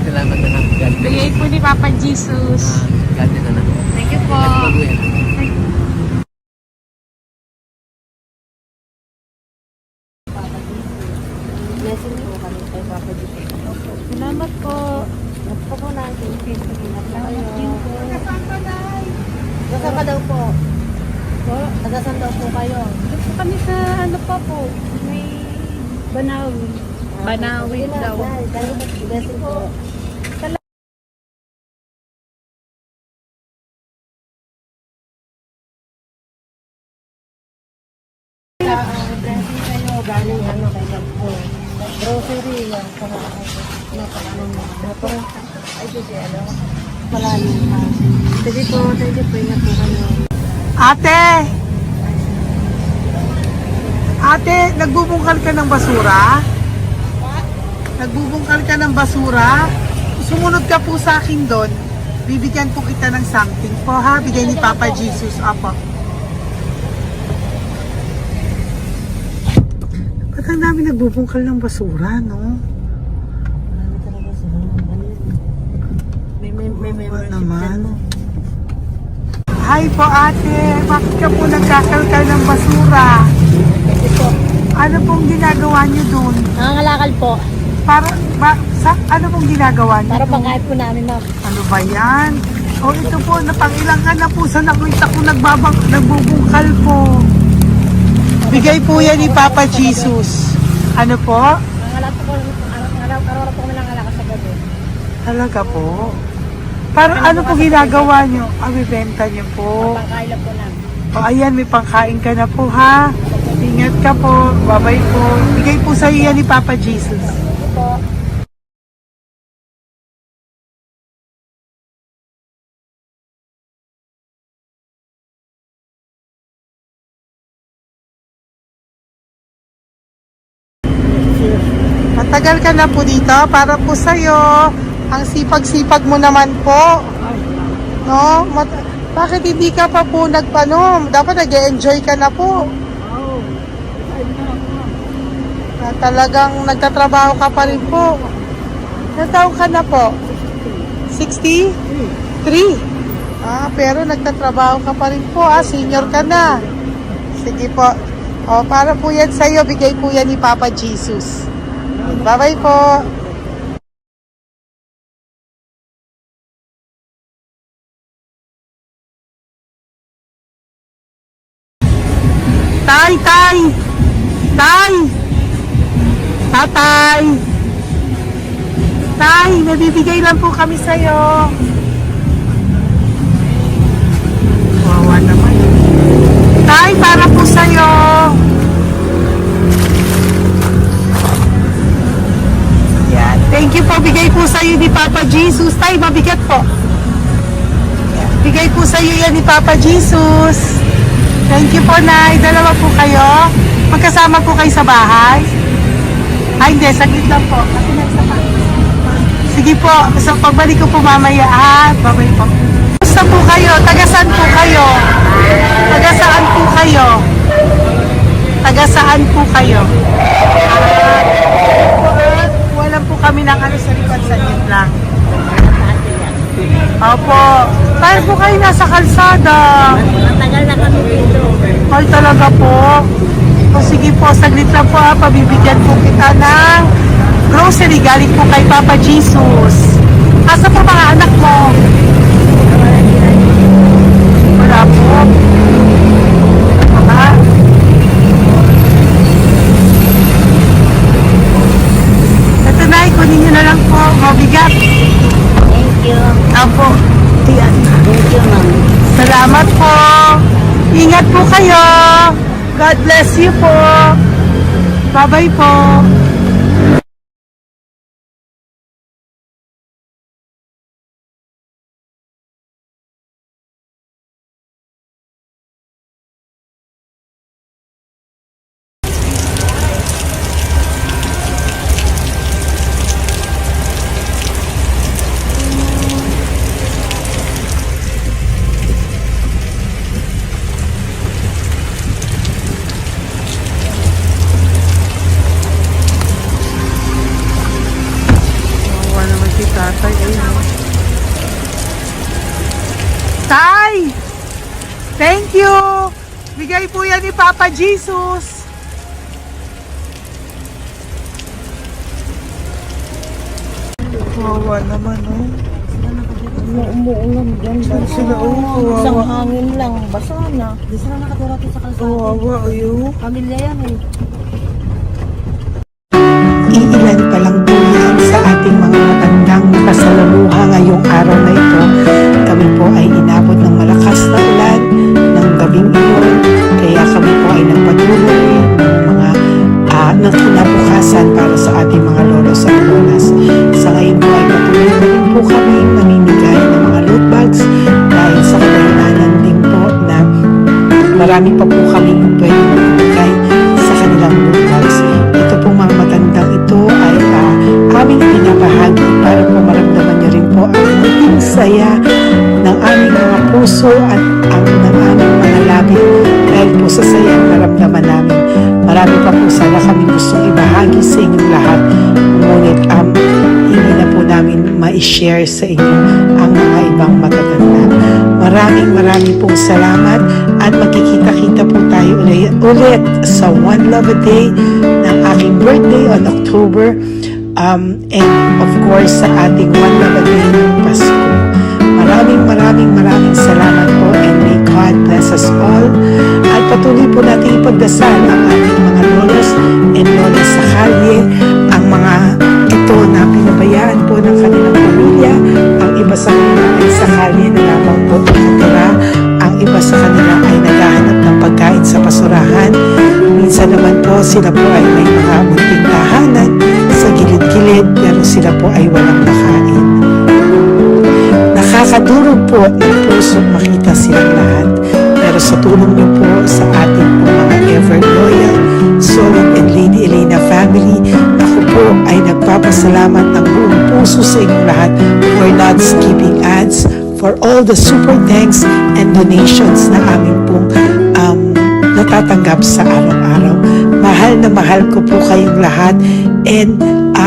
S2: Salamat na lang. God bless.
S6: Bigay po ni Papa Jesus.
S2: God bless na lang.
S6: Thank you po.
S5: Blessing po kami kay Papa Jesus.
S6: Salamat po.
S5: Opo po na. Thank you. Thank you. Taga ka daw po. Tagasan daw po kayo.
S6: Gusto kami sa ano pa po. May Banawi. Banawi
S5: Sige na,
S6: daw.
S5: Nay. Blessing po. Blessing kayo, galing ano kay God po. Grocery, yung napakaano mo. Ay, sige, ano? Malalim pa. Sige po, thank you po. Ingat po kayo.
S4: Ate! Ate, nagbubungkal ka ng basura? Nagbubungkal ka ng basura? Sumunod ka po sa akin doon. Bibigyan po kita ng something po ha. Bigay ni Papa Jesus. Apo. Ba't ang dami nagbubungkal ng basura, no?
S5: Marami talaga sila. Ano yun? May
S4: Ba
S5: membership
S4: naman?
S5: dyan.
S4: Hi po ate, bakit ka po nagkakalkal ng basura?
S5: Kasi po,
S4: Ano pong ginagawa niyo doon?
S5: nangangalakal po.
S4: Ano pong ginagawa niyo
S5: Para
S4: doon?
S5: pangkahit po namin, ma'am.
S4: Ano ba yan? O ito po, napangilang ka na po sa nakita ko nagbubungkal po. Bigay po yan ni Papa Jesus. Ano po?
S5: Nangangalakal po araw-araw po kami nangangalakal sa gabi.
S4: Talaga po? Para ano po ginagawa niyo? Bibenta niyo po.
S5: Pangkain lang po namin.
S4: O ayan, may pangkain ka na po ha. Ingat ka po. Bye-bye po. Bigay po sa iyo yan ni Papa Jesus.
S5: Ito po.
S4: Matagal ka na po dito para po sa'yo. Ang sipag-sipag mo naman po. No? Bakit hindi ka pa po nagpano? Dapat nag-enjoy ka na po. Talagang nagtatrabaho ka pa rin po. Ilang taon ka na po? 63? Pero nagtatrabaho ka pa rin po. Senior ka na. Sige po. Para po yan sa'yo. Bigay po yan ni Papa Jesus. Bye-bye po. Tay! Tatay! Tay, nabibigay lang po kami sa'yo. Wawa naman. Tay, para po sa'yo. Yan. Thank you po. Bigay po sa'yo ni Papa Jesus. Tay, mabigat po. Yan. Bigay po sa'yo yan ni Papa Jesus. Thank you po, Nay. Dalawa po kayo. Magkasama po kayo sa bahay. Hindi. Saglit lang po. Kasi nasa pa. Sige po. So, pagbalik ko po mamaya. Babay po. Basta po kayo? Taga-saan po kayo? Taga-saan po kayo? Taga-saan po kayo? Wala po kami ng ano sa likod sa inyo lang. Opo. Tayo po kayo nasa kalsada.
S5: Matagal na kami dito.
S4: Ay, talaga po. O sige po, saglit lang po pabibigyan po kita ng grocery galing po kay Papa Jesus. Asa po mga anak mo? Wala po. Mga. Ito na, kunin nyo na lang po. Mabigat.
S3: Thank you.
S4: Apo. Yan.
S3: Thank you, ma'am.
S4: Salamat po. Ingat po kayo. God bless you po. Bye-bye po. Wala naman si tatay. Tay! Thank you! Bigay po yan ni Papa Jesus. Wawa naman, oh.
S3: Umuulan dyan.
S4: Sila, oh,
S3: Isang
S4: wawa.
S3: hangin lang. Basa na.
S5: Di sila nakatira sa kalsada.
S4: Wawa, oh.
S5: Pamilya yan eh.
S1: Iilan pa lang po yan sa ating mga matandang nakasalamuha ngayong araw na ito. Kami po ay inabot ng malakas na ulan ng gabing iyon. Kaya kami po ay nagpatuloy ng mga ng kinabukasan para sa ating mga lolos at lolas. Sa ngayon po ay patuloy na rin po kami namimigay ng mga loot bags dahil sa kadahilanan din po na marami pa po kami pwedeng ibigay sa kanilang loot bags. Ito po mga matandang ito ay aming pinabahagi para po maramdaman nyo rin po ang maging saya ng aming mga puso at ang ng aming mga labi dahil po sa saya naramdaman namin. Marami pa po sana kami gustong ibahagi sa inyong lahat, ngunit hindi na po namin ma-share sa inyo ang mga ibang matatanda. Maraming pong salamat at magkikita-kita po tayo ulit sa One Love a Day ng aking birthday on October and of course sa ating One Love a Day ng Pasko. Maraming salamat po and may God bless us all. At patuloy po natin ipagdasal ang ating mga lolos and lolas sa kalye, ang mga ito na pinabayaan po ng kanilang pamilya, ang iba sa kanila ay sa kalye na lamang po nakatira, ang iba sa kanila ay naghahanap ng pagkain sa basurahan. Minsan naman po sila po ay may mga munting tahanan sa gilid-gilid pero sila po ay walang makain. Nakakadurog po ng puso makita silang lahat. Pero sa tulong niyo po sa ating po mga ever loyal, solid and Lady Elena family, ako po ay nagpapasalamat ng buong puso sa inyong lahat for not skipping ads, for all the super thanks and donations na aming pong natatanggap sa araw-araw. Mahal ko po kayong lahat and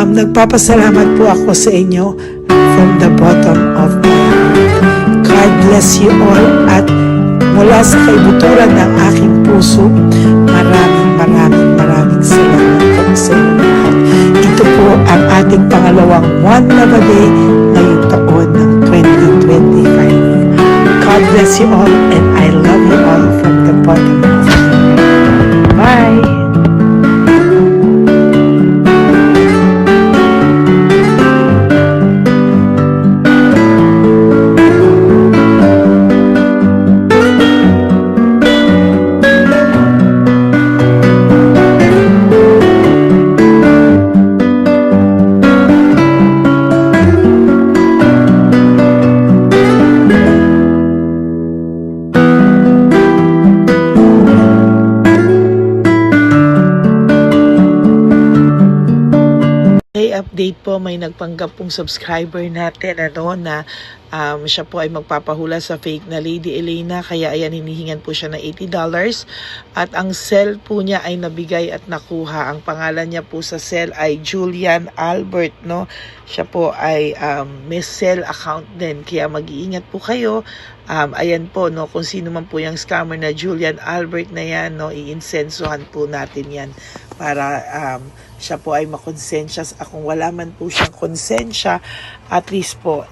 S1: nagpapasalamat po ako sa inyo from the bottom of my heart. God bless you all at mula sa kaibuturan ng aking puso, maraming salamat po sa inyo lahat. Ito po ang ating pangalawang One Love a Day ngayong taon ng 2025. God bless you all and I love you all from the bottom of my heart. Bye! update po, may nagpanggap pong subscriber natin na Siya po ay magpapahula sa fake na Lady Elena, kaya ayan, hinihingan po siya ng $80 at ang cell po niya ay nabigay at nakuha. Ang pangalan niya po sa cell ay Julian Albert, no? Siya po ay may cell account din, kaya mag-iingat po kayo. Ayan po, no, kung sino man po yung scammer na Julian Albert na yan, no, iinsensuhan po natin yan para siya po ay makonsensya. Kung wala man po siyang konsensya, at least po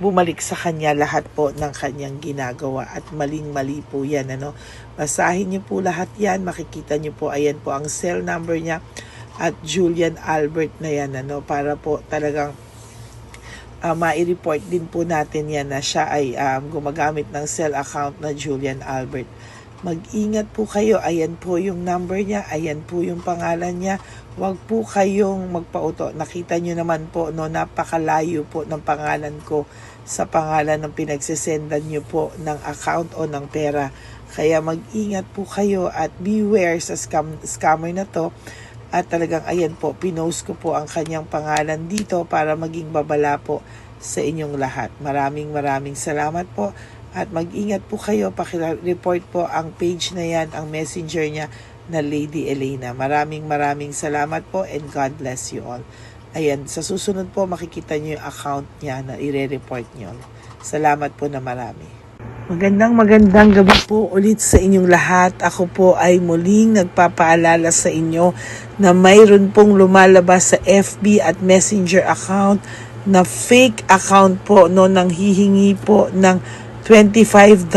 S1: bumalik sa kanya lahat po ng kanyang ginagawa, at maling-mali po yan, ano. Basahin niyo po lahat yan, makikita niyo po, ayan po ang cell number niya at Julian Albert na yan, ano, para po talagang mai-report din po natin yan na siya ay gumagamit ng cell account na Julian Albert. Mag-ingat po kayo. Ayan po yung number niya. Ayan po yung pangalan niya. Huwag po kayong magpauto. Nakita nyo naman po, no, napakalayo po ng pangalan ko sa pangalan ng pinagsisendan nyo po ng account o ng pera. Kaya mag-ingat po kayo at beware sa scammer na to. At talagang ayan po, pinost ko po ang kanyang pangalan dito para maging babala po sa inyong lahat. Maraming salamat po. At mag-ingat po kayo, pakireport po ang page na yan, ang messenger niya na Lady Elena. Maraming salamat po and God bless you all. Ayan, sa susunod po makikita niyo yung account niya na i-report niyo. Salamat po na marami. Magandang gabi po ulit sa inyong lahat. Ako po ay muling nagpapaalala sa inyo na mayroon pong lumalabas sa FB at Messenger account na fake account po, no, nang hihingi po ng $25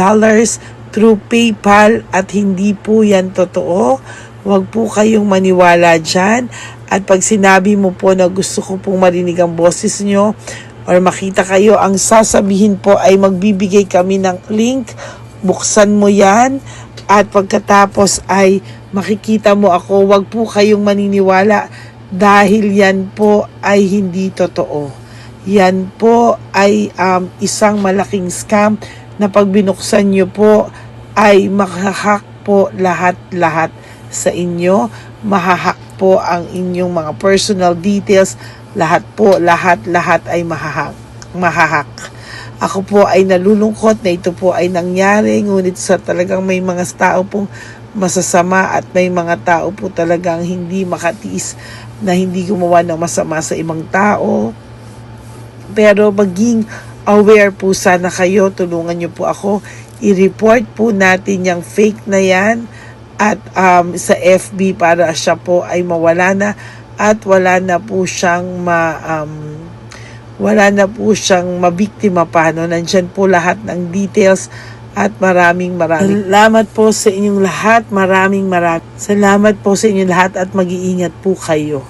S1: through PayPal at hindi po yan totoo. Huwag po kayong maniwala dyan. At pag sinabi mo po na gusto ko pong marinig ang boses nyo or makita kayo, ang sasabihin po ay magbibigay kami ng link, buksan mo yan, at pagkatapos ay makikita mo ako. Huwag po kayong maniniwala dahil yan po ay hindi totoo. Yan po ay isang malaking scam na pag binuksan nyo po ay mahahack po lahat sa inyo. Mahahack po ang inyong mga personal details. Lahat ay mahahack. Ako po ay nalulungkot na ito po ay nangyari, ngunit sa talagang may mga tao pong masasama at may mga tao po talagang hindi makatiis na hindi gumawa ng masama sa ibang tao. Pero maging aware po sana kayo, tulungan niyo po ako, i-report po natin yung fake na yan at sa FB para siya po ay mawala na at wala na po siyang mabiktima pa, no? Nandyan po lahat ng details at maraming salamat po sa inyong lahat. Maraming salamat po sa inyong lahat at mag-iingat po kayo.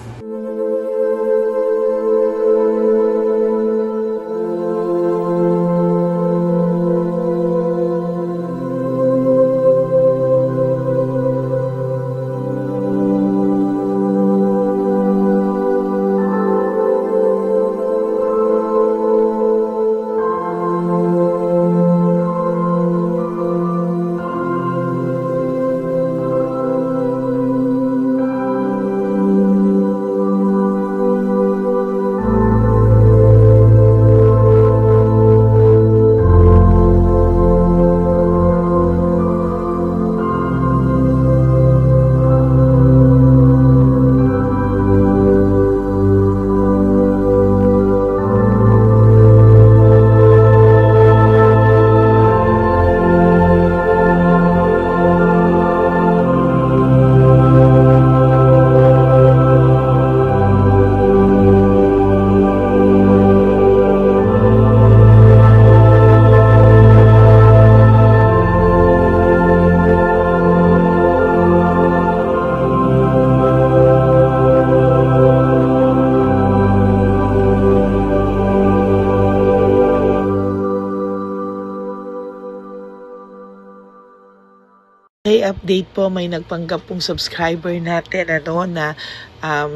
S1: Okay, update po, may nagpanggap pong subscriber natin na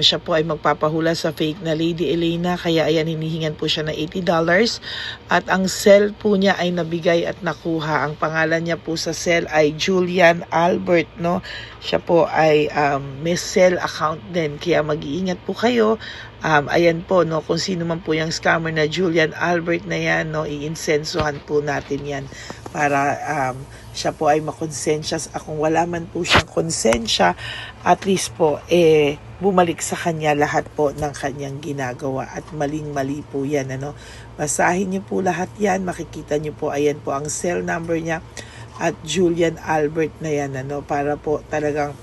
S1: Siya po ay magpapahula sa fake na Lady Elena, kaya ayan, hinihingan po siya ng $80 at ang cell po niya ay nabigay at nakuha. Ang pangalan niya po sa cell ay Julian Albert, no? Siya po ay may cell account din, kaya mag-iingat po kayo. Ayan po, no, kung sino man po yung scammer na Julian Albert na yan, no, iinsensuhan po natin yan para siya po ay makonsensya. Kung wala man po siyang konsensya, at least po bumalik sa kanya lahat po ng kanyang ginagawa at maling-mali po yan, ano. Basahin niyo po lahat yan, makikita niyo po, ayan po ang cell number niya at Julian Albert na yan, ano, para po talagang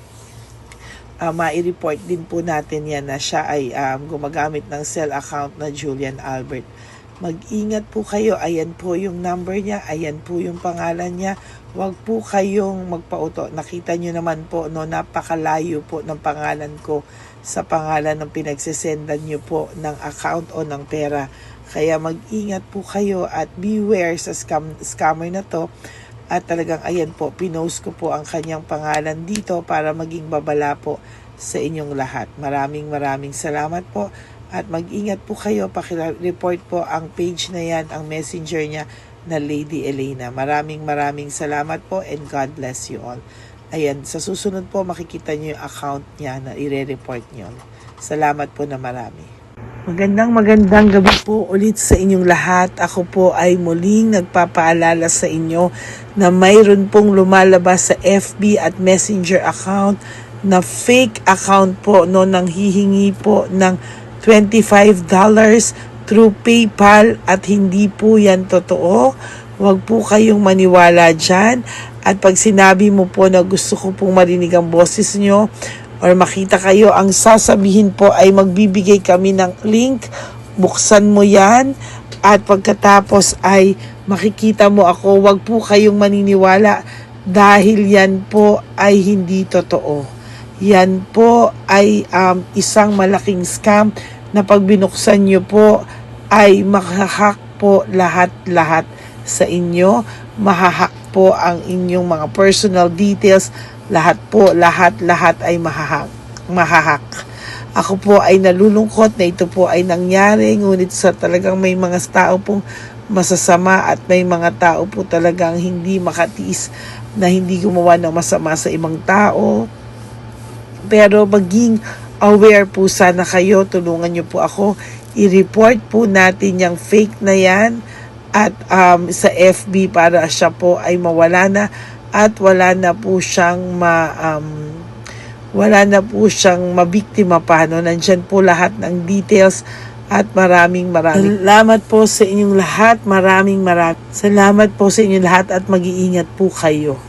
S1: ma-report din po natin yan na siya ay gumagamit ng cell account na Julian Albert. Mag-ingat po kayo, ayan po yung number niya, ayan po yung pangalan niya. Huwag po kayong magpauto. Nakita nyo naman po, no, napakalayo po ng pangalan ko sa pangalan ng pinagsesendan nyo po ng account o ng pera. Kaya mag-ingat po kayo at beware sa scammer na to. At talagang ayan po, pinost ko po ang kanyang pangalan dito para maging babala po sa inyong lahat. Maraming salamat po. At mag-ingat po kayo, pakireport po ang page na yan, ang messenger niya na Lady Elena. Maraming salamat po and God bless you all. Ayan, sa susunod po makikita niyo yung account niya na ire-report niyo. Salamat po na marami. Magandang gabi po ulit sa inyong lahat. Ako po ay muling nagpapaalala sa inyo na mayroon pong lumalabas sa FB at Messenger account na fake account po, no, nang hihingi po ng $25 through PayPal at hindi po yan totoo. Huwag po kayong maniwala dyan. At pag sinabi mo po na gusto ko pong marinig ang boses nyo or makita kayo, ang sasabihin po ay magbibigay kami ng link. Buksan mo yan at pagkatapos ay makikita mo ako. Huwag po kayong maniniwala dahil yan po ay hindi totoo. Yan po ay isang malaking scam na pag binuksan nyo po ay mahahack po lahat sa inyo. Mahahack po ang inyong mga personal details. Lahat ay mahahack. Ako po ay nalulungkot na ito po ay nangyari, ngunit sa talagang may mga tao pong masasama at may mga tao po talagang hindi makatiis na hindi gumawa ng masama sa ibang tao. Pero maging aware po sana kayo, tulungan nyo po ako, i-report po natin yung fake na yan at sa FB para siya po ay mawala na at wala na po siyang mabiktima pa, no? Nandyan po lahat ng details at maraming salamat po sa inyong lahat. Maraming salamat po sa inyong lahat at mag-iingat po kayo.